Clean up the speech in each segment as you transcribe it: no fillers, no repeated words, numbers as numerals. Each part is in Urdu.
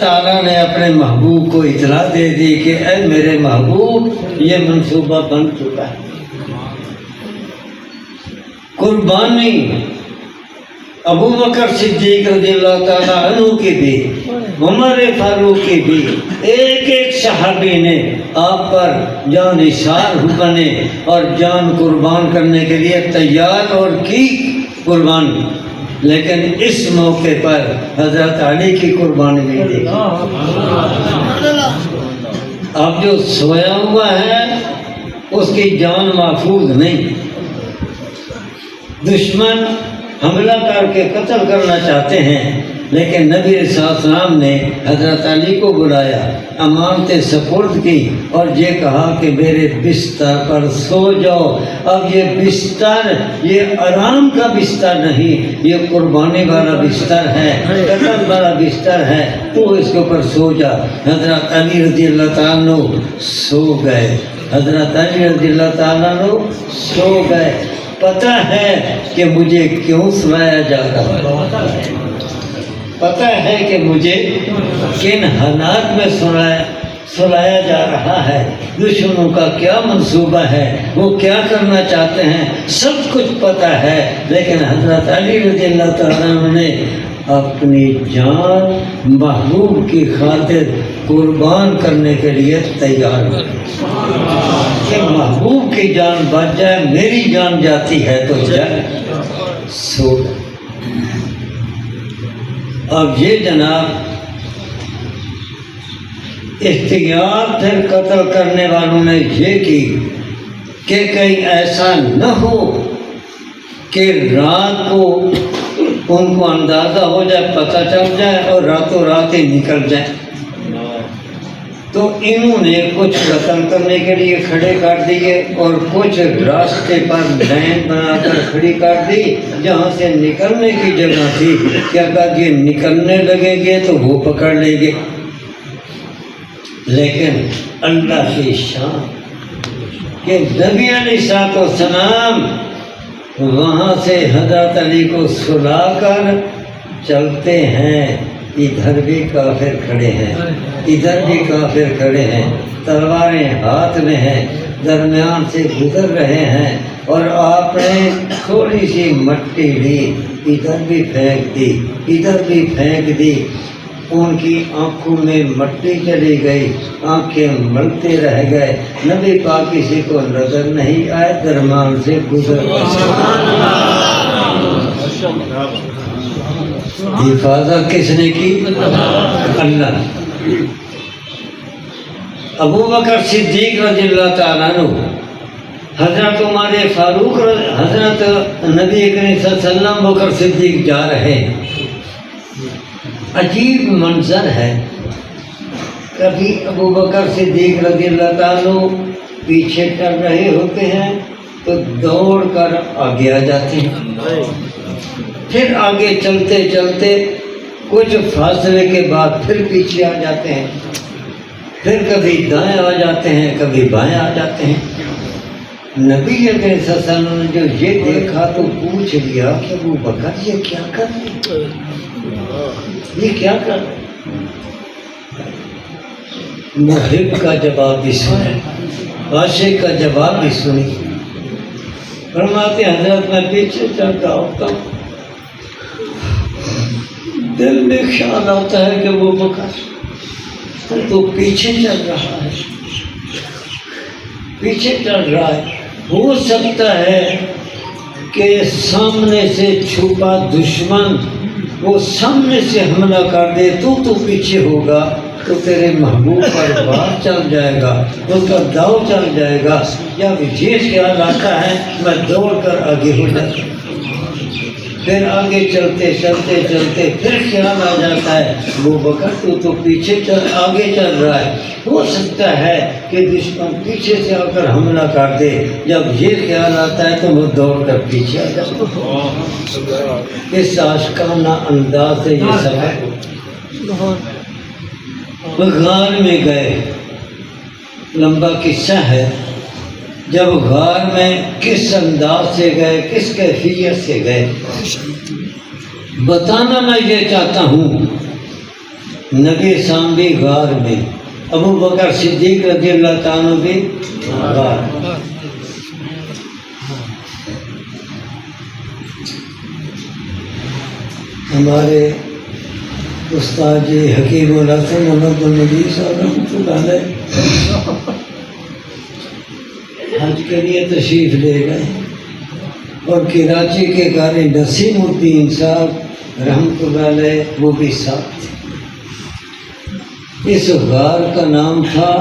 تعالیٰ نے اپنے محبوب کو اطلاع دے دی کہ اے میرے محبوب یہ منصوبہ بن چکا ہے، قربانی ابو بکر صدیق رضی اللہ تعالیٰ عنہ کی بھی، عمر فاروق کی بھی، ایک ایک صحابی نے آپ پر جان نثار بنے اور جان قربان کرنے کے لیے تیار اور کی قربانی، لیکن اس موقع پر حضرت علی کی قربانی نہیں دیکھی۔ اب جو سویا ہوا ہے اس کی جان محفوظ نہیں، دشمن حملہ کر کے قتل کرنا چاہتے ہیں، لیکن نبی صلی اللہ علیہ وسلم نے حضرت علی کو بلایا، امانتیں سپرد کی اور یہ کہا کہ میرے بستر پر سو جاؤ۔ اب یہ بستر یہ آرام کا بستر نہیں، یہ قربانی والا بستر ہے، قتل والا بستر ہے، تو اس کے اوپر سو جا۔ حضرت علی رضی اللہ تعالیٰ عنہ سو گئے، حضرت علی رضی اللہ تعالیٰ عنہ سو گئے۔ پتہ ہے کہ مجھے کیوں سلایا جا رہا ہے، پتہ ہے کہ مجھے کن حالات میں سلایا جا رہا ہے، دشمنوں کا کیا منصوبہ ہے، وہ کیا کرنا چاہتے ہیں، سب کچھ پتہ ہے، لیکن حضرت علی رضی اللہ تعالیٰ عنہ نے اپنی جان محبوب کی خاطر قربان کرنے کے لیے تیار ہو کہ محبوب کی جان بچ جائے، میری جان جاتی ہے تو جائے سو۔ اب یہ جناب احتیاط پھر قتل کرنے والوں نے یہ کی کہ کہیں ایسا نہ ہو کہ رات کو ان کو اندازہ ہو جائے، پتہ چل جائے اور راتوں رات ہی نکل جائے۔ تو انہوں نے کچھ قتل کرنے کے لیے کھڑے کر دیے اور کچھ راستے پر لائن بنا کر کھڑی کر دی جہاں سے نکلنے کی جگہ تھی کہ اگر یہ نکلنے لگیں گے تو وہ پکڑ لیں گے، لیکن اللہ کی شان کہ نبی علیہ السلام وہاں سے حضرت علی کو سلا کر چلتے ہیں، ادھر بھی کافر کھڑے ہیں، ادھر بھی کافر کھڑے ہیں، تلواریں ہاتھ میں ہیں، درمیان سے گزر رہے ہیں، اور آپ نے تھوڑی سی مٹی لی، ادھر بھی پھینک دی، ادھر بھی پھینک دی، ان کی آنکھوں میں مٹی چلی گئی، آنکھیں ملتے رہ گئے، نبی پاک کسی کو نظر نہیں آئے، درمیان سے گزر گئے۔ حفاظت کس نے کی؟ اللہ۔ ابو بکر صدیق رضی اللہ تعالیٰ عنہ، حضرت عمر فاروق، حضرت نبی کریم صلی اللہ علیہ وسلم، بکر صدیق جا رہے ہیں۔ عجیب منظر ہے، کبھی ابو بکر صدیق رضی اللہ تعالیٰ پیچھے چل رہے ہوتے ہیں تو دوڑ کر آگے آ جاتے ہیں، پھر آگے چلتے چلتے کچھ فاصلے کے بعد پھر پیچھے آ جاتے ہیں، پھر کبھی دائیں آ جاتے ہیں، کبھی بائیں آ جاتے ہیں۔ نبی صلی اللہ علیہ وسلم نے جو یہ دیکھا تو پوچھ لیا کہ ابو بکر یہ کیا کر رہے ہیں، یہ کیا کر رہے ہیں؟ محب کا جواب بھی سنے، عاشق کا جواب بھی سنی۔ فرماتے حضرت میں پیچھے چل رہا ہوتا ہوں، دل میں خیال آتا ہے کہ وہ بکر تو پیچھے چل رہا ہے، پیچھے چل رہا ہے، ہو سکتا ہے کہ سامنے سے چھپا دشمن وہ سامنے سے حملہ کر دے، تو پیچھے ہوگا تو تیرے محبوب پر بار چل جائے گا، اس کا داؤ چل جائے گا، یا یہ خیال آتا ہے میں دوڑ کر آگے ہو جاتا ہوں۔ پھر آگے چلتے چلتے چلتے پھر خیال آ جاتا ہے وہ بکر تو پیچھے آگے چل رہا ہے، ہو سکتا ہے کہ دشمن پیچھے سے آ کر حملہ کر دے، جب یہ خیال آتا ہے تو وہ دوڑ کر پیچھے آ جاتا ہے۔ اس عاشقانہ انداز سے یہ سفر غار میں گئے، لمبا قصہ ہے، جب غار میں کس انداز سے گئے، کس کیفیت سے گئے، بتانا میں یہ چاہتا ہوں نبی سام بھی غار میں، ابو بکر صدیق رضی اللہ تعالیٰ بھی غار۔ ہمارے استاد جی حکیم الحسن محمد النبی صاحب رحمۃ اللہ علیہ حج کے لیے تشریف لے گئے اور کراچی کے قاری نسیم الدین صاحب رحمۃ اللہ علیہ وہ بھی ساتھ تھے۔ اس غار کا نام تھا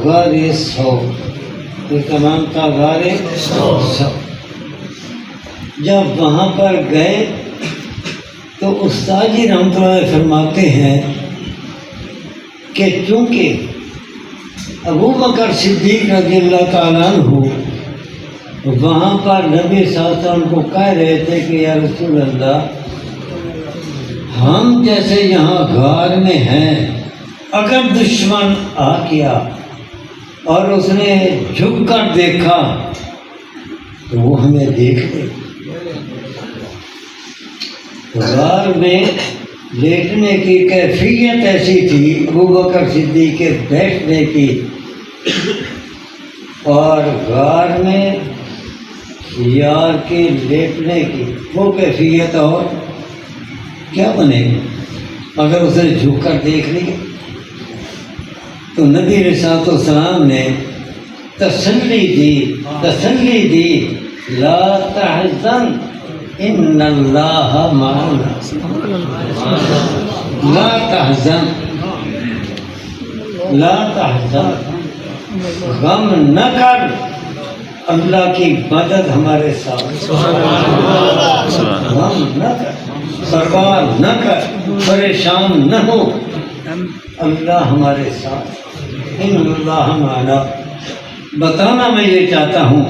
غار ثور، اس کا نام تھا غار ثور۔ جب وہاں پر گئے تو استاد جی رحمۃ اللہ علیہ فرماتے ہیں کہ چونکہ ابو بکر صدیق رضی اللہ تعالیٰ عنہ وہاں پر نبی صلی اللہ علیہ وسلم کو کہہ رہے تھے کہ یا رسول اللہ، ہم جیسے یہاں غار میں ہیں، اگر دشمن آ گیا اور اس نے جھک کر دیکھا تو وہ ہمیں دیکھ لے۔ غار میں لیٹنے کی کیفیت ایسی تھی ابو بکر صدیق کے بیٹھنے کی، اور غار میں یار کے لیٹنے کی وہ کیفیت اور کیا بنے گا اگر اسے جھک کر دیکھ لیا۔ تو نبی رسالت والسلام نے تسلی دی لا تحزن ان اللہ معنا، لا تحزن غم نہ کر، اللہ کی مدد ہمارے ساتھ، غم نہ کر، پرواہ نہ کر، پریشان نہ ہو، اللہ ہمارے ساتھ، ان اللہ معنا۔ بتانا میں یہ چاہتا ہوں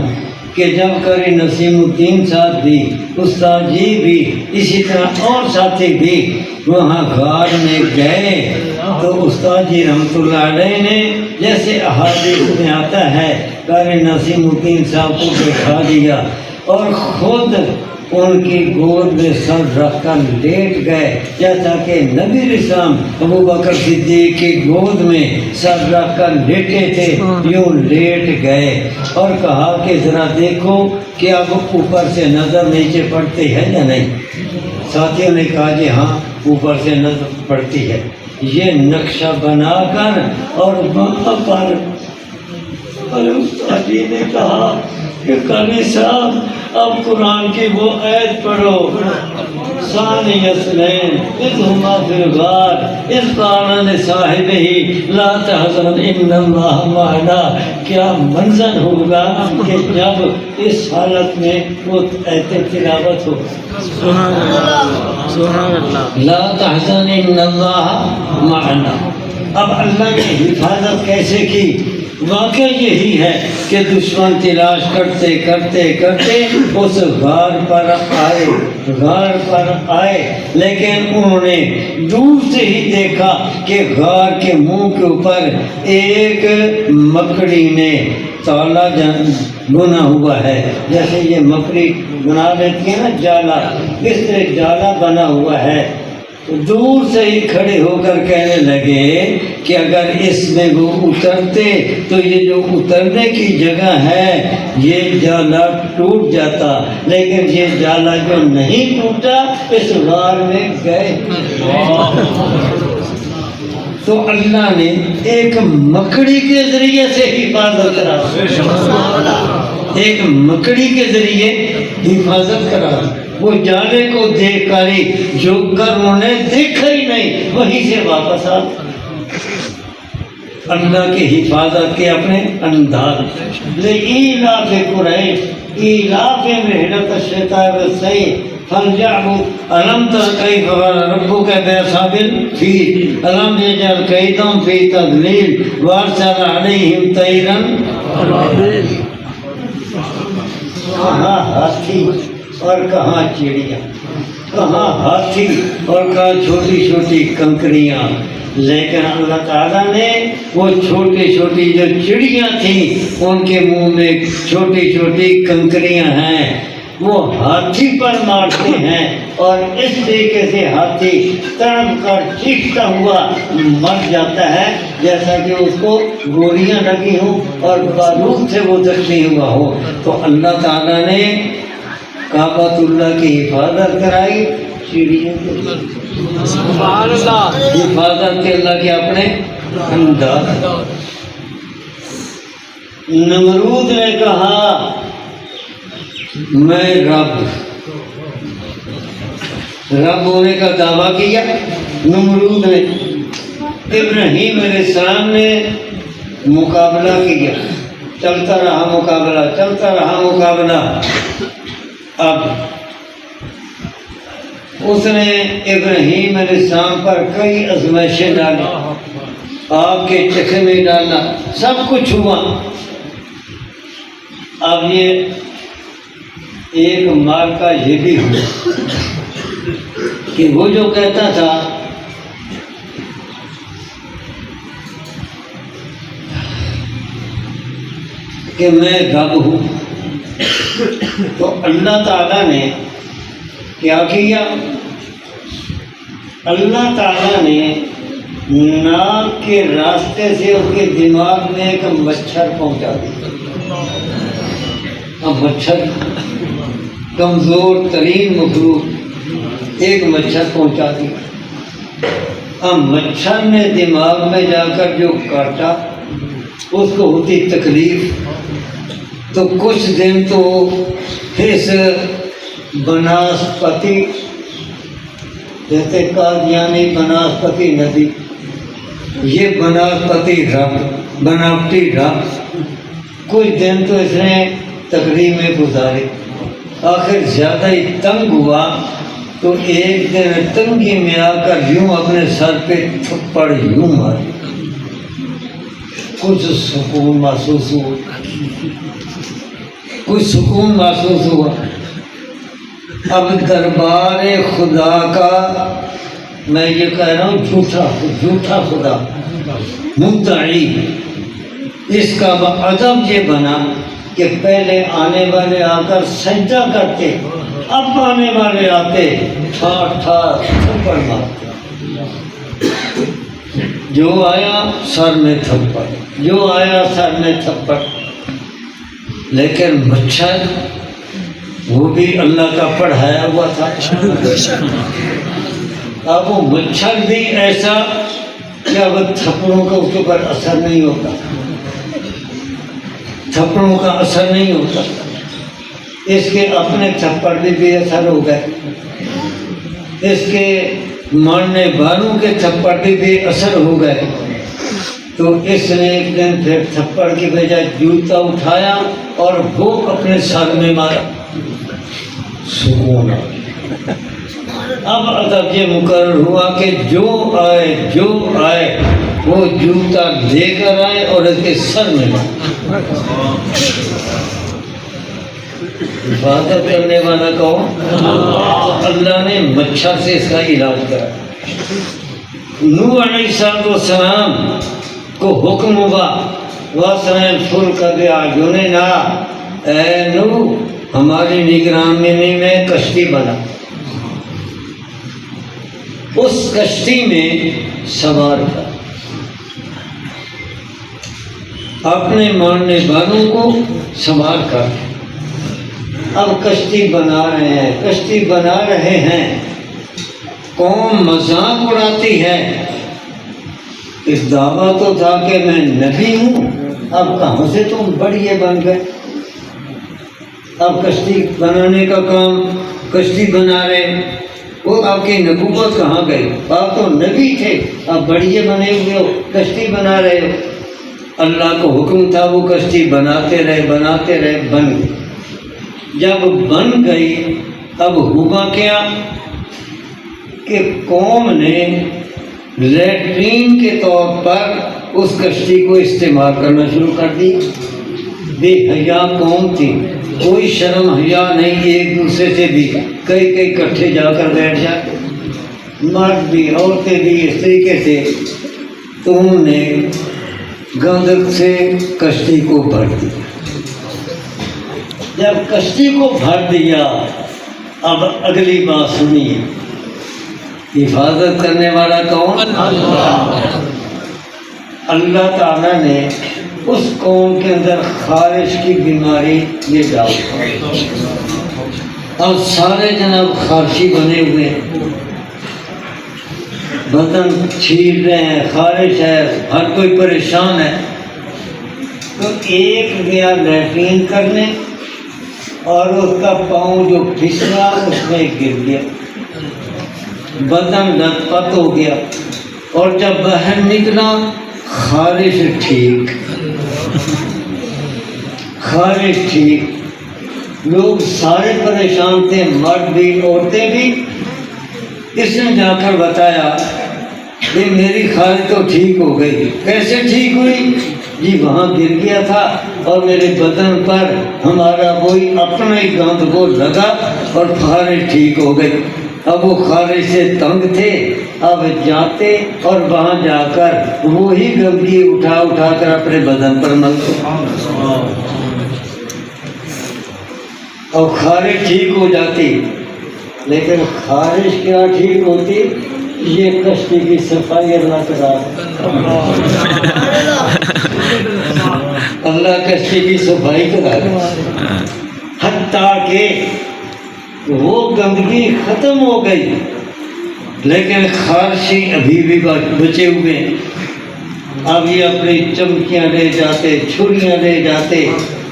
کہ جب قاری نسیم الدین صاحب بھی، استاد جی بھی، اسی طرح اور ساتھی بھی وہاں غار میں گئے تو استاد جی رحمۃ اللہ علیہ نے جیسے احادیث میں آتا ہے قاری نسیم الدین صاحب کو بٹھا دیا اور خود ان کی گود میں سر رکھ کر لیٹ گئے، جیسا کہ نبی اسلام ابو بکر صدیق کی گود میں سر رکھ کر لیٹے تھے، یوں لیٹ گئے اور کہا کہ ذرا دیکھو کہ اب اوپر سے نظر نیچے پڑتی ہے یا نہیں۔ ساتھیوں نے کہا جی ہاں اوپر سے نظر پڑتی ہے۔ یہ نقشہ بنا کر اور وہاں پر استاد جی نے کہا کہ قاری صاحب اب قرآن کی وہ آیت پڑھو، ثانی اثنین اذ ہما فی الغار اذ قال لصاحبہ لا تحزن ان اللہ معنا۔ کیا منظر ہوگا کہ جب اس حالت میں وہ آیت تلاوت ہو، سبحان اللہ سبحان اللہ، لا تحزن ان اللہ معنا۔ اب اللہ نے حفاظت کیسے کی؟ واقعہ یہی ہے کہ دشمن تلاش کرتے کرتے کرتے اس غار پر آئے لیکن انہوں نے دور سے ہی دیکھا کہ غار کے منہ کے اوپر ایک مکڑی نے تالا بنا ہوا ہے، جیسے یہ مکڑی بنا لیتی ہے نا جالا، اس طرح جالا بنا ہوا ہے۔ دور سے ہی کھڑے ہو کر کہنے لگے کہ اگر اس میں وہ اترتے تو یہ جو اترنے کی جگہ ہے یہ جالا ٹوٹ جاتا، لیکن یہ جالا جو نہیں ٹوٹا اس غار میں گئے۔ تو اللہ نے ایک مکڑی کے ذریعے سے حفاظت کرا، ایک مکڑی کے ذریعے حفاظت کرا۔ وہ جالے کو دیکھ کر ہی جھک کر انہوں نے دیکھا ہی نہیں، وہیں سے واپس آ اللہ کی حفاظت کے اپنے انداز۔ لإیلاف قریش ایلافہم رحلۃ الشتاء والصیف فلیعبدوا ألم تر کیف فعل ربک بأصحاب الفیل ألم یجعل کیدہم فی تضلیل وارسل علیہم طیرا ابابیل۔ کہاں ہاتھی اور کہاں چڑیا، کہاں ہاتھی اور کہاں چھوٹی چھوٹی کنکریاں، لیکن اللہ تعالیٰ نے وہ چھوٹی چھوٹی جو چڑیاں تھیں ان کے منہ میں چھوٹی چھوٹی کنکریاں ہیں، وہ ہاتھی پر مارتے ہیں اور اس طریقے سے ہاتھی تڑپ کر چیختا ہوا مر جاتا ہے جیسا کہ اس کو گولیاں لگی ہوں اور بارود سے وہ زخمی ہوا ہو۔ تو اللہ تعالیٰ نے کعبۃ اللہ کی حفاظت کرائی، سیڑھیوں کی حفاظت کے اللہ کے اپنے انداز۔ نمرود نے کہا میں رب ہونے کا دعویٰ کیا نمرود نے۔ ابراہیم علیہ السلام نے مقابلہ کیا، چلتا رہا مقابلہ۔ اب اس نے ابراہیم علیہ السلام پر کئی آزمائشیں ڈالی، آگ کے چکھے میں ڈالنا، سب کچھ ہوا۔ اب یہ ایک مار کا یہ بھی ہوا کہ وہ جو کہتا تھا کہ میں رب ہوں، تو اللہ تعالیٰ نے کیا کیا؟ اللہ تعالیٰ نے ناک کے راستے سے اس کے دماغ میں ایک مچھر پہنچا دیا۔ اب مچھر کمزور ترین مخلوق، ایک مچھر پہنچا دیا۔ اب مچھر نے دماغ میں جا کر جو کاٹا اس کو ہوتی تکلیف، تو کچھ دن تو اس بناسپتی، جیسے قادیانی بناسپتی ندی، یہ بناسپتی رب، بناوٹی رب، کچھ دن تو اس نے تکلیف میں گزارے۔ آخر زیادہ ہی تنگ ہوا تو ایک دن تنگی میں آ کر یوں اپنے سر پہ تھپڑ یوں ماری، کچھ سکون محسوس ہوا۔ اب دربار خدا کا میں یہ کہہ رہا ہوں جھوٹا خدا مدعی، اس کا ادب یہ بنا کہ پہلے آنے والے آ کر سجدہ کرتے، اب آنے والے آتے تھپڑ مارتے، جو آیا سر میں تھپڑ، لیکن مچھر وہ بھی اللہ کا پڑھایا ہوا تھا۔ اب وہ مچھر بھی ایسا کہ اب تھپڑوں کا اس کے اوپر اثر نہیں ہوتا، اس کے اپنے تھپڑ بھی بے اثر ہو گئے، اس کے مارنے والوں کے تھپڑ بھی بے اثر ہو گئے۔ تو اس نے ایک دن پھر تھپڑ کی بجائے جوتا اٹھایا اور وہ اپنے سر میں مارا، سکون۔ اب ادب یہ مقرر ہوا کہ جو آئے وہ جوتا لے کر آئے اور اس کے سر میں مارا۔ حفاظت کرنے والا کون؟ تو اللہ نے مچھر سے اس کا علاج کرا۔ نوح علیہ السلام کو حکم ہوا وَأَسْرِنِ الْفُلْكَ بِأَعْيُنِنَا، اے نوح ہماری نگرانی میں کشتی بنا، اس کشتی میں سوار کر اپنے ماننے والوں کو سوار کر۔ اب کشتی بنا رہے ہیں، قوم مذاق اڑاتی ہے۔ اس دعویٰ تو تھا کہ میں نبی ہوں، اب کہاں سے تم بڑیے بن گئے؟ اب کشتی بنانے کا کام، کشتی بنا رہے، وہ آپ کی نبوت کہاں گئی؟ آپ تو نبی تھے، اب بڑیے بنے ہوئے ہو، کشتی بنا رہے ہو۔ اللہ کو حکم تھا وہ کشتی بناتے رہے، بن گئی۔ جب بن گئی اب ہوا کیا کہ قوم نے لیٹرین کے طور پر اس کشتی کو استعمال کرنا شروع کر دی۔ بے حیا قوم تھی، کوئی شرم حیا نہیں، ایک دوسرے سے بھی کئی اکٹھے جا کر بیٹھ جاتے، مرد بھی عورتیں بھی اس طریقے سے۔ تو انہوں نے گندک سے کشتی کو بھر دیا۔ جب کشتی کو بھر دیا، اب اگلی بات سنیے، حفاظت کرنے والا کون؟ اللہ تعالیٰ نے اس قوم کے اندر خارش کی بیماری یہ ڈال، اور سارے جناب خارشی بنے ہوئے، بدن چھیل رہے ہیں، خارش ہے، ہر کوئی پریشان ہے۔ تو ایک گیا لیٹرین کرنے اور اس کا پاؤں جو پھسلا اس میں گر گیا، بدن لت پت ہو گیا، اور جب باہر نکلا خارش ٹھیک، خارش ٹھیک، لوگ سارے پریشان تھے، مرد بھی عورتیں بھی۔ اس نے جا کر بتایا کہ میری خارش تو ٹھیک ہو گئی۔ کیسے ٹھیک ہوئی؟ جی وہاں گر گیا تھا اور میرے بدن پر ہمارا وہی اپنا ہی گند وہ لگا اور خارش ٹھیک ہو گئی۔ اب وہ خارش سے تنگ تھے، اب جاتے اور وہاں جا کر وہی گندگی اٹھا اٹھا کر اپنے بدن پر ملتے اور خارش ٹھیک ہو جاتی۔ لیکن خارش کیا ٹھیک ہوتی؟ یہ کشتی کی صفائی اللہ کرا، اللہ کشتی کی صفائی کرا، حتیٰ کہ وہ گندگی ختم ہو گئی، لیکن خارشی ابھی بھی بچے ہوئے۔ اب یہ اپنی چمکیاں لے جاتے، چھریاں لے جاتے،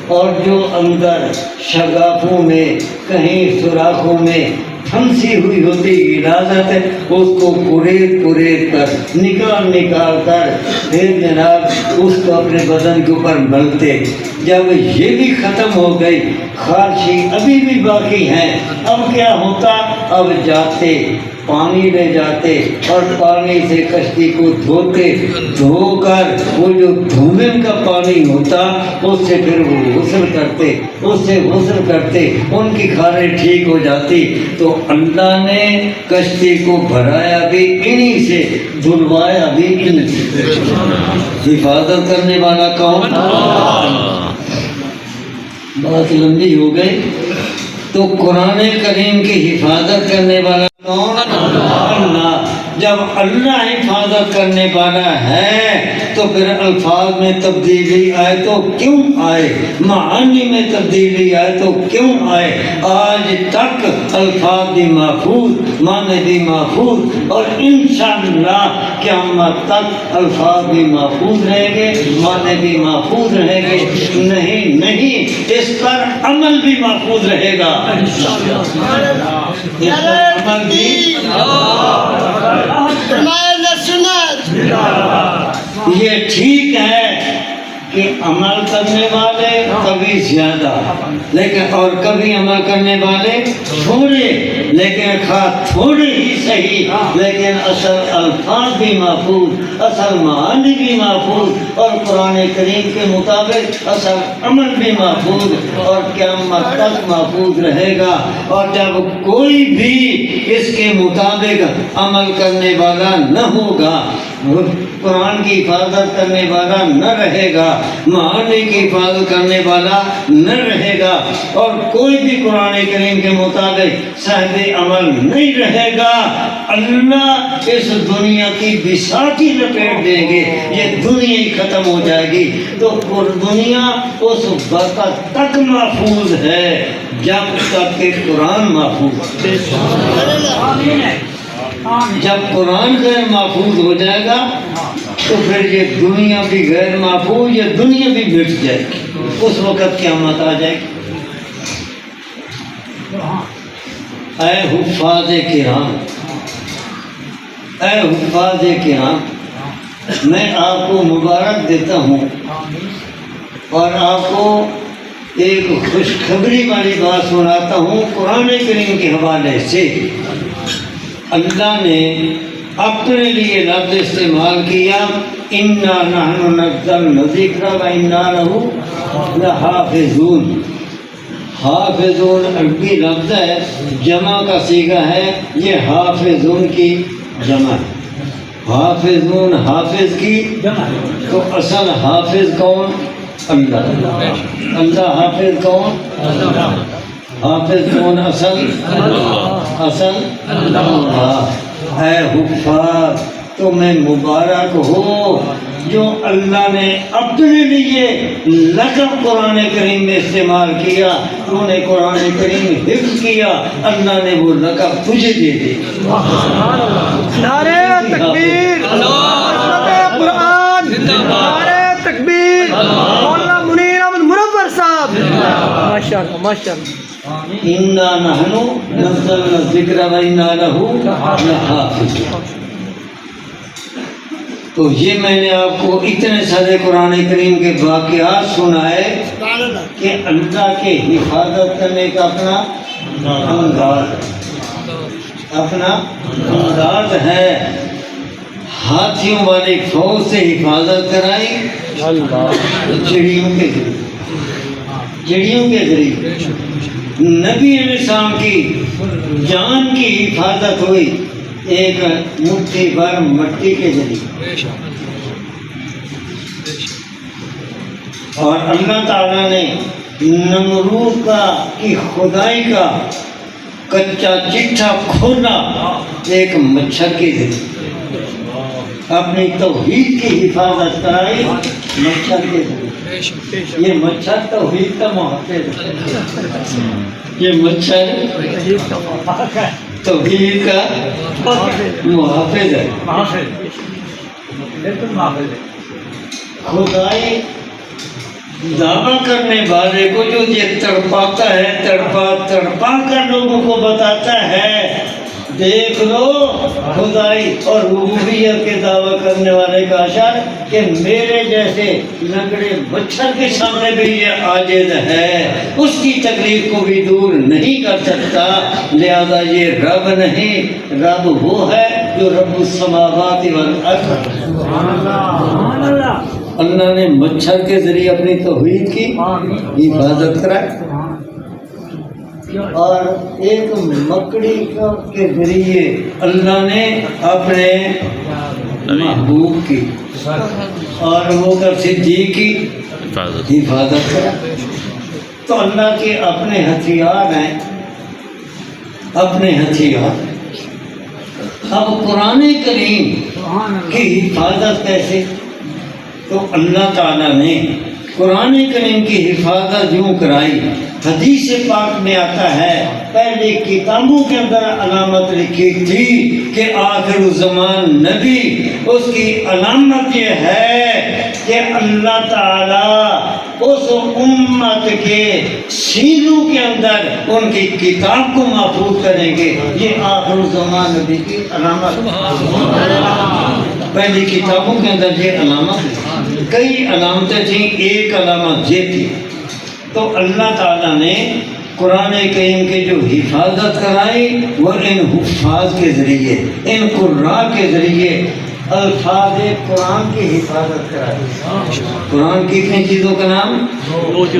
اور جو اندر شگافوں میں کہیں سوراخوں میں پھنسی ہوئی ہوتی غلاظت ہے اس کو کوریت کر نکال کر پھر جناب اس کو اپنے بدن کے اوپر ملتے۔ جب یہ بھی ختم ہو گئی، خارشی ابھی بھی باقی ہیں، اب کیا ہوتا؟ اب جاتے پانی لے جاتے اور پانی سے کشتی کو دھوتے، دھو کر وہ جو دھومن کا پانی ہوتا اس سے پھر وہ غسل کرتے، اس سے غسل کرتے، ان کی خارش ٹھیک ہو جاتی۔ تو اللہ نے کشتی کو بھرایا بھی انہی سے، دھلوایا بھی انہی سے۔ حفاظت کرنے والا کون؟ بات لمبی ہو گئی، تو قرآن کریم کی حفاظت کرنے والا کون؟ اللہ۔ جب اللہ حفاظت کرنے والا ہے تو پھر الفاظ میں تبدیلی آئے تو کیوں آئے، معانی میں تبدیلی آئے تو کیوں آئے؟ آج تک الفاظ بھی محفوظ، معنی بھی محفوظ، اور انشاءاللہ قیامت تک الفاظ بھی محفوظ رہیں گے، معنی بھی محفوظ رہیں گے۔ نہیں، اس پر عمل بھی محفوظ رہے گا، اس پر عمل بھی۔ یہ ٹھیک ہے کہ عمل کرنے والے کبھی زیادہ، لیکن اور کبھی عمل کرنے والے تھوڑے، لیکن خواہ تھوڑے ہی صحیح، لیکن اصل الفاظ بھی محفوظ، اصل معانی بھی محفوظ، اور قرآن کریم کے مطابق اصل عمل بھی محفوظ، اور قیامت تک محفوظ رہے گا۔ اور جب کوئی بھی اس کے مطابق عمل کرنے والا نہ ہوگا، قرآن کی حفاظت کرنے والا نہ رہے گا، معانی کی حفاظت کرنے والا نہ رہے گا، اور کوئی بھی قرآن کریم کے مطابق صاحب عمل نہیں رہے گا، اللہ اس دنیا کی بساطی لپیٹ دیں گے، یہ دنیا ہی ختم ہو جائے گی۔ تو دنیا اس وقت تک محفوظ ہے جب تک کہ قرآن محفوظ ہے۔ جب قرآن غیر محفوظ ہو جائے گا تو پھر یہ دنیا بھی غیر محفوظ، یہ دنیا بھی مٹ جائے گی، اس وقت قیامت آ جائے گی۔ اے حفاظ کرام، اے حفاظ کرام، میں آپ کو مبارک دیتا ہوں اور آپ کو ایک خوشخبری والی بات سناتا ہوں قرآن کریم کے حوالے سے۔ اللہ نے اپنے لیے لفظ استعمال کیا، اِنَّا نَحْنُ نَزَّلْنَا الذِّكْرَ وَإِنَّا لَهُ لَحَافِظُونَ۔ حافظون عربی لفظ ہے، جمع کا صیغہ ہے، یہ حافظون کی جمع ہے، حافظون حافظ کی جمع۔ تو اصل حافظ کون؟ اللہ اللہ حافظ کون؟ حافظ کون؟ اصل اللہ۔ اے حفاظ تمہیں مبارک ہو جو اللہ نے اپنے لیے لقب قرآن کریم میں استعمال کیا، تو نے قرآن کریم حفظ کیا، اللہ نے وہ لقب تجھے دے دی۔ نعرہ تکبیر، عظمت قرآن، نعرہ تکبیر، مولانا منیر احمد منور صاحب، ماشاءاللہ ماشاءاللہ۔ اِنَّا نَحْنُ نَزَّلْنَا الذِّكْرَ وَإِنَّا لَهُ لَحَافِظُونَ۔ تو یہ میں نے آپ کو اتنے سارے قرآن کریم کے واقعات سنائے کہ اللہ کے حفاظت کرنے کا اپنا انداز ہے۔ ہاتھیوں والی فوج سے حفاظت کرائی چڑیوں کے ذریعے، نبی علیہ السلام کی جان کی حفاظت ہوئی ایک مٹھی بھر مٹی کے ذریعے، اور اللہ تعالیٰ نے نمرود کی خدائی کا کچا چٹھا کھولا ایک مچھر کے ذریعے، اپنی توحید کی حفاظت کرائی مچھر کے ذریعے۔ یہ مچھر توحید کا محافظ ہے، یہ مچھر توحید کا محافظ ہے۔ خدائی دعویٰ کرنے والے کو جو یہ تڑپاتا ہے، تڑپا کر لوگوں کو بتاتا ہے دیکھ لو خدائی اور ربوبیت کے دعویٰ کرنے والے کا اشار کہ میرے جیسے لنگڑے مچھر کے سامنے بھی یہ عاجز ہے، اس کی تکلیف کو بھی دور نہیں کر سکتا، لہذا یہ رب نہیں، رب وہ ہے جو رب السماوات والارض۔ اللہ نے مچھر کے ذریعے اپنی توحید کی حفاظت کرائی، اور ایک مکڑی کے ذریعے اللہ نے اپنے محبوب کی اور وہ صدیق کی حفاظت کرائی۔ تو اللہ کے اپنے ہتھیار ہیں، اپنے ہتھیار۔ اب قرآن کریم کی حفاظت کیسے؟ تو اللہ تعالیٰ نے قرآن کریم کی حفاظت یوں کرائی۔ حدیث پاک میں آتا ہے پہلے کتابوں کے اندر علامت لکھی تھی کہ آخر الزمان نبی، اس کی علامت یہ ہے کہ اللہ تعالیٰ اس امت کے سینوں کے اندر ان کی کتاب کو محفوظ کریں گے۔ یہ آخر الزمان نبی کی علامت، پہلی کتابوں کے اندر یہ علامت ہے۔ کئی علامتیں تھیں، ایک علامت یہ تھی۔ تو اللہ تعالیٰ نے قرآن کریم کی جو حفاظت کرائی وہ ان حفاظ کے ذریعے، ان قراء کے ذریعے الفاظ قرآن کی حفاظت کرائی۔ قرآن کی کتنی چیزوں کا نام؟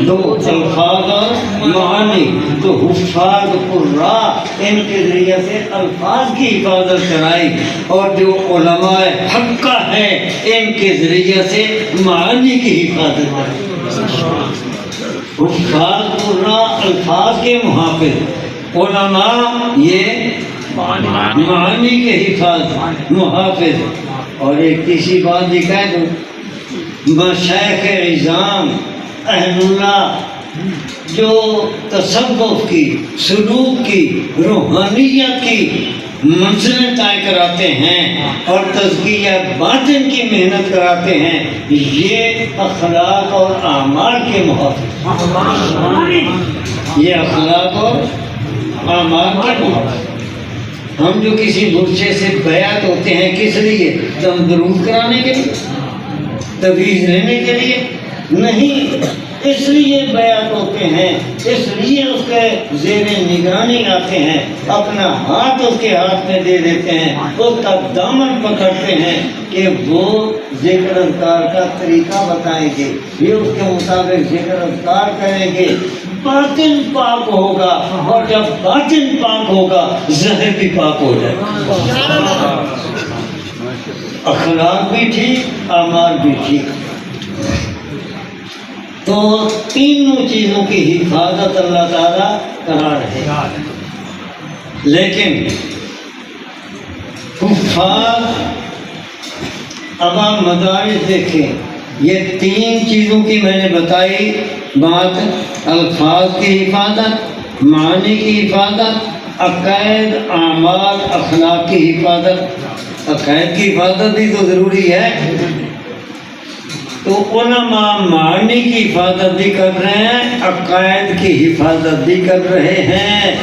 دو، الفاظ اور معانی۔ تو حفاظ قراء ان کے ذریعے سے الفاظ کی حفاظت کرائی، اور جو علماء حقہ ہیں ان کے ذریعے سے معانی کی حفاظت کرائی۔ حفاظ قراء الفاظ کے محافظ، علماء یہ معانی کے حفاظ محافظ۔ اور ایک تیسری بات بھی کہہ دوں، مشائخ عظام اہل اللہ جو تصوف کی، سلوک کی، روحانیت کی منزلیں طے کراتے ہیں اور تزکیہ باطن کی محنت کراتے ہیں، یہ اخلاق اور اعمال کے محافظ، یہ اخلاق اور اعمال کے محافظ۔ ہم جو کسی مرشد سے بیعت ہوتے ہیں کس لیے؟ دم درود کرانے کے لیے، تویز لینے کے لیے نہیں، اس لیے بیعت ہوتے ہیں، اس لیے اس کے زیر نگرانی آتے ہیں، اپنا ہاتھ اس کے ہاتھ میں دے دیتے ہیں، اس کا دامن پکڑتے ہیں کہ وہ ذکر اذکار کا طریقہ بتائیں گے، یہ اس کے مطابق ذکر اذکار کریں گے، باطن پاک ہوگا، اور جب باطن پاک ہوگا ظاہر بھی پاک ہو جائے گا، اخلاق بھی ٹھیک، اعمال بھی ٹھیک۔ تو تینوں چیزوں کی حفاظت اللہ تعالیٰ کرا رہے ہیں. لیکن کفار، اب آپ مدارس دیکھیں، یہ تین چیزوں کی میں نے بتائی بات: الفاظ کی حفاظت، معنی کی حفاظت، عقائد، اعمال، اخلاق کی حفاظت. عقائد کی حفاظت بھی تو ضروری ہے. تو علماء معنی کی حفاظت بھی کر رہے ہیں، عقائد کی حفاظت بھی کر رہے ہیں،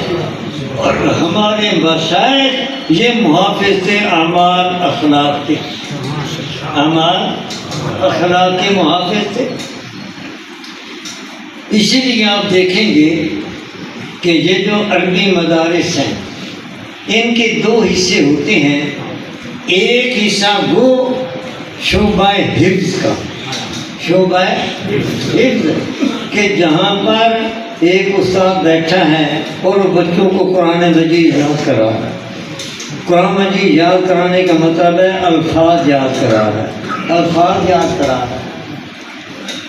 اور ہمارے مشائخ یہ محافظ تھے اعمال اخلاق کے، اعمال اخلاق کے محافظ تھے. اسی لیے آپ دیکھیں گے کہ یہ جو عربی مدارس ہیں ان کے دو حصے ہوتے ہیں. ایک حصہ وہ شعبہ حفظ کا، شعبہ حفظ، کہ جہاں پر ایک استاد بیٹھا ہے اور وہ بچوں کو قرآن مجید یاد کرا رہا ہے. قرآن مجید یاد کرانے کا مطلب ہے الفاظ یاد کرا رہا ہے، الفاظ یاد کرا رہا ہے.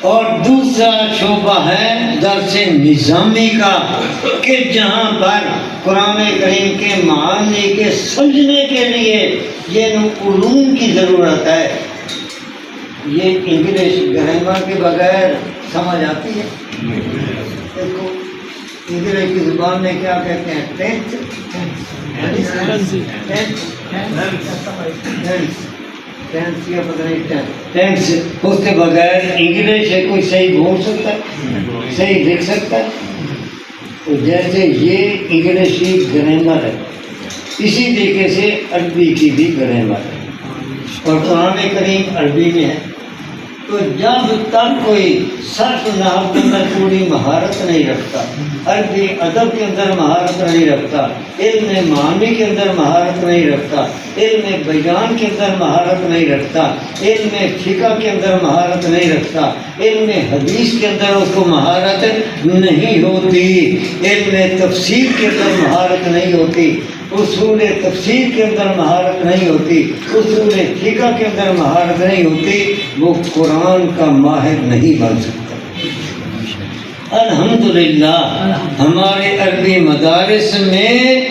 اور دوسرا شعبہ ہے درس نظامی کا، کہ جہاں پر قرآن کریم کے معانی کے سمجھنے کے لیے یہ علوم کی ضرورت ہے. یہ انگلش گرامر کے بغیر سمجھ آتی ہے؟ دیکھو انگلش کی زبان میں کیا کہتے ہیں؟ Tennis, tennis. اس کے بغیر انگلش ہے کوئی صحیح بول سکتا ہے، صحیح لکھ سکتا ہے؟ تو جیسے یہ انگلش کی گرامر ہے، اسی طریقے سے عربی کی بھی گرامر ہے، اور قرآن کریم عربی میں ہے. تو جب تک کوئی صرف نحو کے اندر پوری مہارت نہیں رکھتا، عربی ادب کے اندر مہارت نہیں رکھتا، علم معانی کے اندر مہارت نہیں رکھتا، علم بیان کے اندر مہارت نہیں رکھتا، علم فقہ کے اندر مہارت نہیں رکھتا، علم حدیث کے اندر اس کو مہارت نہیں ہوتی، علم تفسیر کے اندر مہارت نہیں ہوتی، اصول تفسیر کے اندر مہارت نہیں ہوتی، اصول فقہ کے اندر مہارت نہیں ہوتی، وہ قرآن کا ماہر نہیں بن سکتا. الحمدللہ ہمارے عربی مدارس میں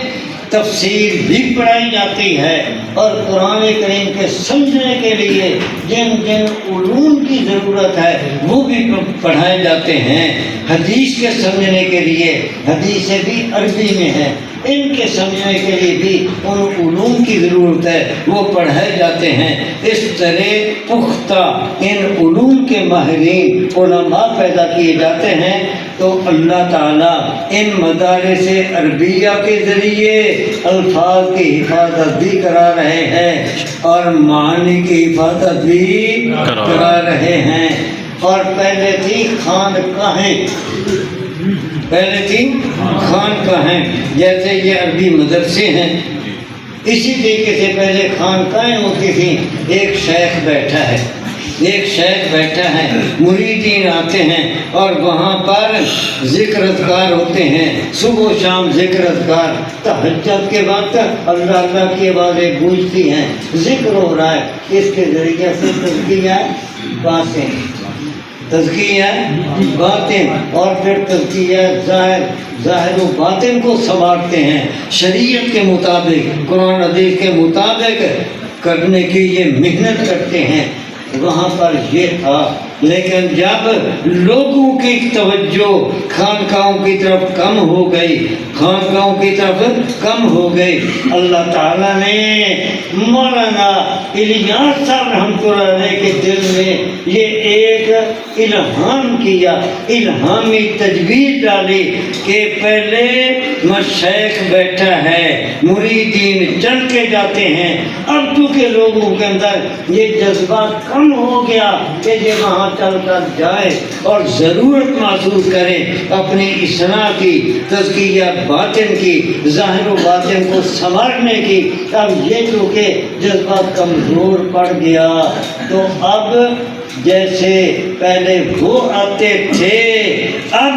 تفسیر بھی پڑھائی جاتی ہے، اور قرآن کریم کے سمجھنے کے لیے جن جن علوم کی ضرورت ہے وہ بھی پڑھائے جاتے ہیں. حدیث کے سمجھنے کے لیے حدیثیں بھی عربی میں ہیں، ان کے سمجھنے کے لیے بھی ان علوم کی ضرورت ہے، وہ پڑھائے جاتے ہیں. اس طرح پختہ ان علوم کے ماہرین علماء پیدا کیے جاتے ہیں. تو اللہ تعالیٰ ان مدارس عربیہ کے ذریعے الفاظ کی حفاظت بھی کرا رہے ہیں اور معانی کی حفاظت بھی کرا رہے ہیں. اور پہلے تھی خانقاہیں، پہلے تھی خانقاہیں، جیسے یہ عربی مدرسے ہیں، اسی طریقے سے پہلے خانقاہیں ہوتی تھیں. ایک شیخ بیٹھا ہے، ایک شیخ بیٹھا ہے، مریدین آتے ہیں اور وہاں پر ذکر اذکار ہوتے ہیں، صبح و شام ذکر اذکار. تہجد کے وقت اللہ اللہ کی آوازیں گونجتی ہیں، ذکر ہو رہا ہے. اس کے ذریعے سے تزکیہ باتیں، تزکیہ باطن، اور پھر تزکیہ ظاہر، ظاہر و باطن کو سنوارتے ہیں شریعت کے مطابق، قرآن حدیث کے مطابق کرنے کی یہ محنت کرتے ہیں. وہاں پر یہ تھا. لیکن جب لوگوں کی توجہ خانقاہوں کی طرف کم ہو گئی، خانقاہوں کی طرف کم ہو گئی، اللہ تعالیٰ نے مولانا الیاس صاحب رحمۃ اللہ علیہ کے دل میں یہ ایک الہام کیا، الہامی تجویز ڈالی کہ پہلے مشیخ بیٹھا ہے، مریدین چل کے جاتے ہیں. اب چونکہ لوگوں کے اندر یہ جذبہ کم ہو گیا کہ یہ وہاں چل کر جائے اور ضرورت محسوس کریں اپنی اصلاح کی، تزکیہ باطن کی، ظاہر و باطن کو سنوارنے کی. اب یہ چونکہ جذبہ کمزور پڑ گیا تو اب جیسے پہلے وہ آتے تھے، اب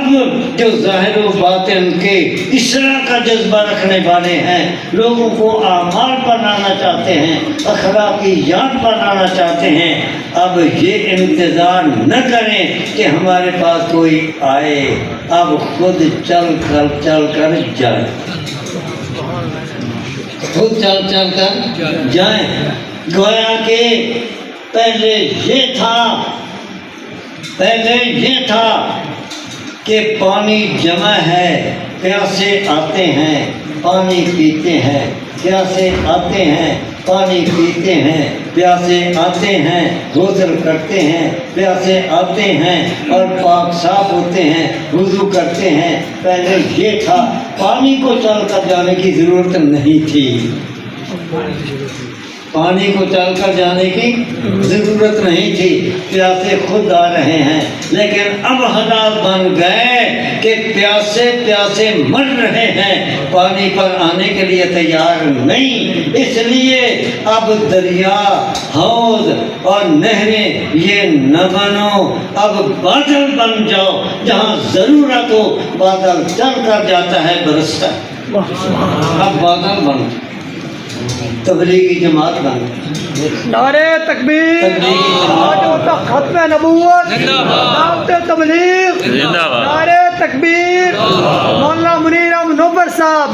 جو ظاہر و باطن کے اصلاح کا جذبہ رکھنے والے ہیں، لوگوں کو اعمال پر لانا چاہتے ہیں، اخلاقیات پر لانا چاہتے ہیں، اب یہ انتظار نہ کریں کہ ہمارے پاس کوئی آئے، اب خود چل کر جائیں، خود چل کر جائیں۔ گویا کہ پہلے یہ تھا کہ پانی جمع ہے، پیاسے آتے ہیں پانی پیتے ہیں، پیاسے آتے ہیں پانی پیتے ہیں، پیاسے آتے ہیں غسل کرتے ہیں، پیاسے آتے ہیں اور پاک صاف ہوتے ہیں، وضو کرتے ہیں۔ پہلے یہ تھا، پانی کو چل کر جانے کی ضرورت نہیں تھی، پانی کو چل کر جانے کی ضرورت نہیں تھی، پیاسے خود آ رہے ہیں۔ لیکن اب حالات بن گئے کہ پیاسے مر رہے ہیں، پانی پر آنے کے لیے تیار نہیں، اس لیے اب دریا، حوض اور نہریں یہ نہ بنو، اب بادل بن جاؤ، جہاں ضرورت ہو بادل چل کر جاتا ہے، برستا ہے، اب بادل بن، تبلیغی جماعت بن، نعرے تکبیر، ختم نبوت، دعوت تبلیغ، نعرے تکبیر، مولانا منیر احمد منور صاحب۔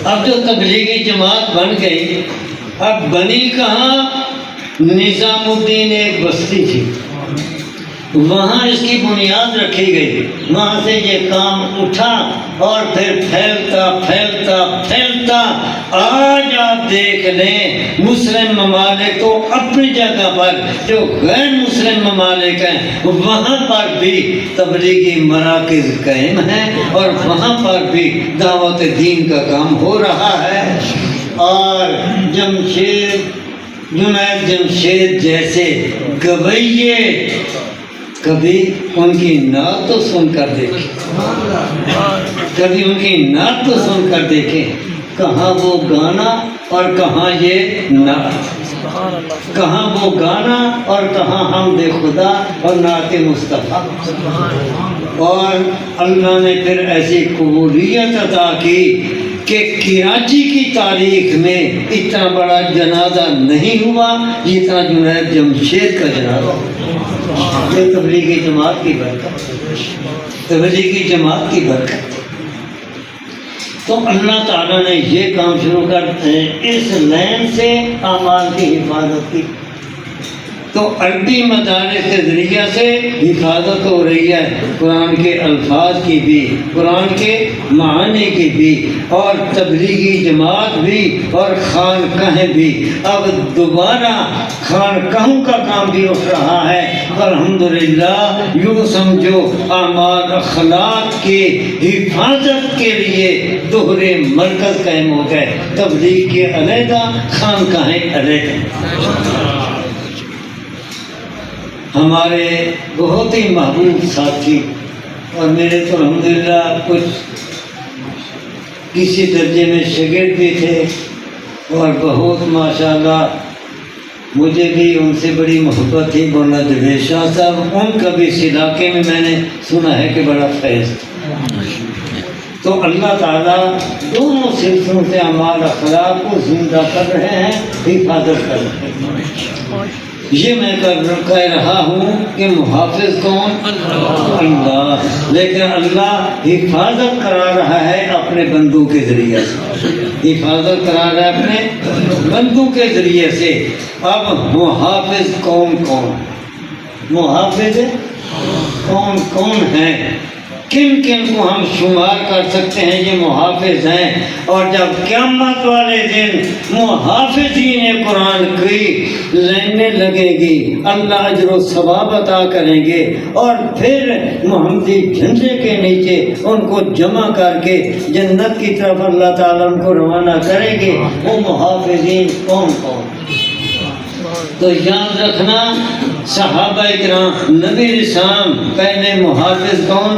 اب جو تبلیغی جماعت بن گئی، اب بنی کہاں؟ نظام الدین ایک بستی تھی، وہاں اس کی بنیاد رکھی گئی، وہاں سے یہ کام اٹھا اور پھر پھیلتا آج آپ دیکھ لیں مسلم ممالک تو اپنی جگہ پر، جو غیر مسلم ممالک ہیں وہاں پر بھی تبلیغی مراکز قائم ہیں اور وہاں پر بھی دعوت دین کا کام ہو رہا ہے۔ اور جنید جمشید جیسے گویے کبھی ان کی نعت تو سن کر دیکھیں، کہاں وہ گانا اور کہاں یہ نعت، کہاں وہ گانا اور کہاں حمد خدا اور نعت مصطفیٰ۔ اور اللہ نے پھر ایسی قبولیت عطا کی کہ کراچی کی تاریخ میں اتنا بڑا جنازہ نہیں ہوا جتنا جنید جمشید کا جنازہ۔ یہ تبلیغی جماعت کی برکت، تو اللہ تعالیٰ نے یہ کام شروع کر اس لین سے اعمال کی حفاظت کی، تو عربی مدارس کے ذریعہ سے حفاظت ہو رہی ہے، قرآن کے الفاظ کی بھی، قرآن کے معانی کی بھی، اور تبلیغی جماعت بھی اور خانقاہیں بھی۔ اب دوبارہ خانقاہوں کا کام بھی اٹھ رہا ہے، الحمدللہ۔ یوں سمجھو اعمال اخلاق کی حفاظت کے لیے دوہرے مرکز قائم ہو گئے، تبلیغ کے علیحدہ، خانقاہیں علیحدہ۔ ہمارے بہت ہی محبوب ساتھی اور میرے تو الحمدللہ کچھ کسی درجے میں شاگرد بھی تھے، اور بہت ماشاءاللہ مجھے بھی ان سے بڑی محبت تھی، مولانا جاوید شاہ صاحب، ان کا بھی اس علاقے میں میں نے سنا ہے کہ بڑا فیض تھا۔ تو اللہ تعالیٰ دونوں سلسلوں سے اعمال اخلاق کو زندہ کر رہے ہیں، حفاظت کر رہے ہیں۔ یہ میں کہہ رہا ہوں کہ محافظ کون؟ اللہ، لیکن اللہ حفاظت کرا رہا ہے اپنے بندوں کے ذریعے سے، حفاظت کرا رہا ہے اپنے بندوں کے ذریعے سے۔ اب محافظ کون ہیں، کن کن کو ہم شمار کر سکتے ہیں یہ محافظ ہیں، اور جب قیامت والے دن محافظین قرآن کی لائنیں لگے گی، اللہ اجر و ثواب عطا کریں گے، اور پھر محمدی جھنڈے کے نیچے ان کو جمع کر کے جنت کی طرف اللہ تعالیٰ ان کو روانہ کریں گے۔ وہ محافظین کون؟ تو یاد رکھنا، صحابہ کرام، نبی اسلام، پہلے محافظ کون؟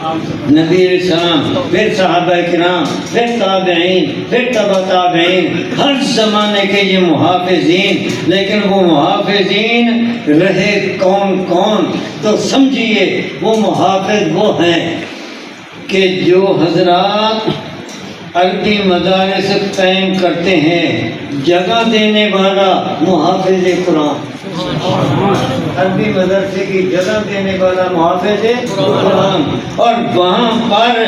نبی السلام، پھر صحابہ کرام، پھر تابعین، پھر تبع تابعین، ہر زمانے کے یہ محافظین. لیکن وہ محافظین رہے کون کون؟ تو سمجھیے وہ محافظ وہ ہیں کہ جو حضرات عربی مدارس قائم کرتے ہیں، جگہ دینے والا محافظ قرآن. عربی مدرسے کی جگہ دینے والا محافظ قرآن، اور وہاں پر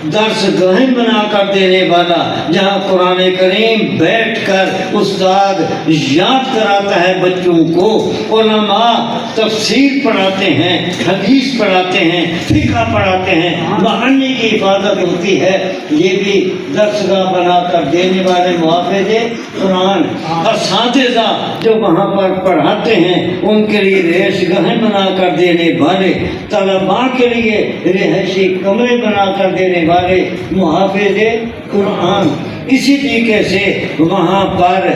درس گاہیں بنا کر دینے والا، جہاں قرآن کریم بیٹھ کر استاد یاد کراتا ہے بچوں کو، علماء تفسیر پڑھاتے ہیں، حدیث پڑھاتے ہیں، فقہ پڑھاتے ہیں، معنی کی حفاظت ہوتی ہے. یہ بھی درس گاہ بنا کر دینے والے محافظ قرآن. اساتذہ جو وہاں پر پڑھاتے ہیں ان کے لیے رہائش گاہیں بنا کر دینے والے، طلباء کے لیے رہائشی کمرے بنا کر دینے والے محافظ قرآن. اسی طریقے سے وہاں پر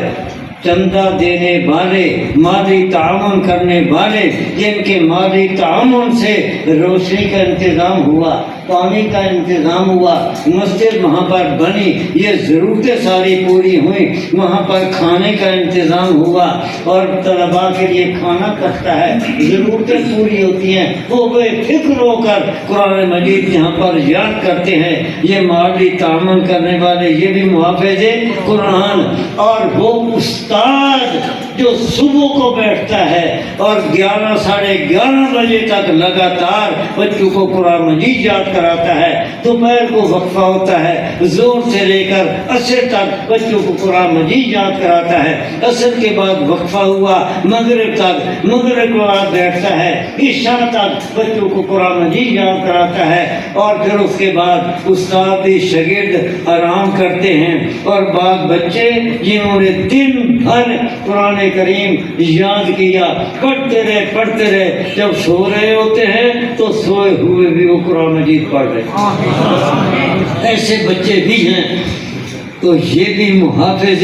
چندہ دینے والے، مالی تعاون کرنے والے، جن کے مالی تعاون سے روشنی کا انتظام ہوا، پانی کا انتظام ہوا، مسجد وہاں پر بنی، یہ ضرورتیں ساری پوری ہوئیں، وہاں پر کھانے کا انتظام ہوا اور طلباء کے لیے کھانا پکتا ہے، ضرورتیں پوری ہوتی ہیں، وہ بے فکر ہو کر قرآن مجید یہاں پر یاد کرتے ہیں. یہ مالی تعاون کرنے والے یہ بھی محافظ قرآن. اور وہ استاد جو صبح کو بیٹھتا ہے اور 11 ساڑھے 11 بجے تک لگاتار بچوں کو قرآن مجید یاد کراتا ہے. دوپہر کو وقفہ ہوتا ہے، زور سے لے کر عصر تک بچوں کو قرآن مجید یاد کراتا ہے. عصر کے بعد وقفہ ہوا، مغرب تک، مغرب کے بعد بیٹھتا ہے، عشاء تک بچوں کو قرآن مجید یاد کراتا ہے. اور پھر اس کے بعد استاد شاگرد آرام کرتے ہیں. اور بعض بچے جنہوں نے دن بھر قرآن کریم یاد کیا، پڑھتے رہے، جب سو رہے ہوتے ہیں تو سوئے ہوئے بھی وہ قرآن مجید پڑھ رہے ہیں. ایسے بچے بھی ہیں. تو یہ بھی محافظ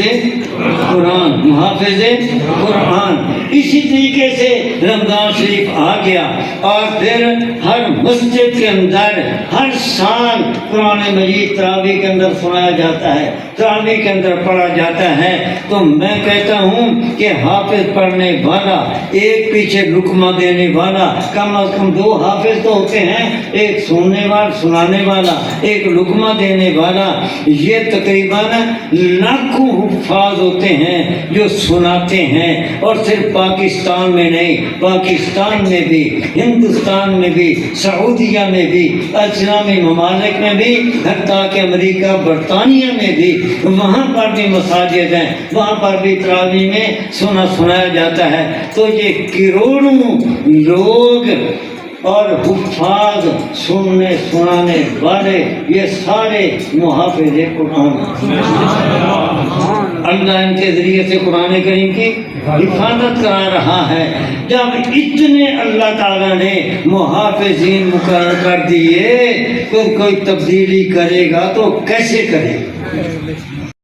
قرآن، محافظ قرآن. اسی طریقے سے رمضان شریف آ گیا اور پھر ہر مسجد کے اندر ہر سال قرآن مجید تراویح کے اندر سنایا جاتا ہے، تراویح کے اندر پڑھا جاتا ہے. تو میں کہتا ہوں کہ حافظ پڑھنے والا، ایک پیچھے لقمہ دینے والا، کم از کم 2 حافظ تو ہوتے ہیں، ایک سننے والا، سنانے والا، ایک لقمہ دینے والا. یہ تقریباً لاکھوں حفاظ ہوتے ہیں جو سناتے ہیں. اور صرف پاکستان میں نہیں، پاکستان میں بھی، ہندوستان میں بھی، سعودیہ میں بھی، اسلامی ممالک میں بھی، حتیٰ کہ امریکہ، برطانیہ میں بھی، وہاں پر بھی مساجد ہیں، وہاں پر بھی تراویح میں سنایا جاتا ہے. تو یہ کروڑوں لوگ اور حفاظ، سننے سنانے والے، یہ سارے محافظ قرآن. اللہ ان کے ذریعے سے قرآن کریم کی حفاظت کرا رہا ہے. جب اتنے اللہ تعالیٰ نے محافظین مقرر کر دیے تو کوئی تبدیلی کرے گا تو کیسے کرے گا؟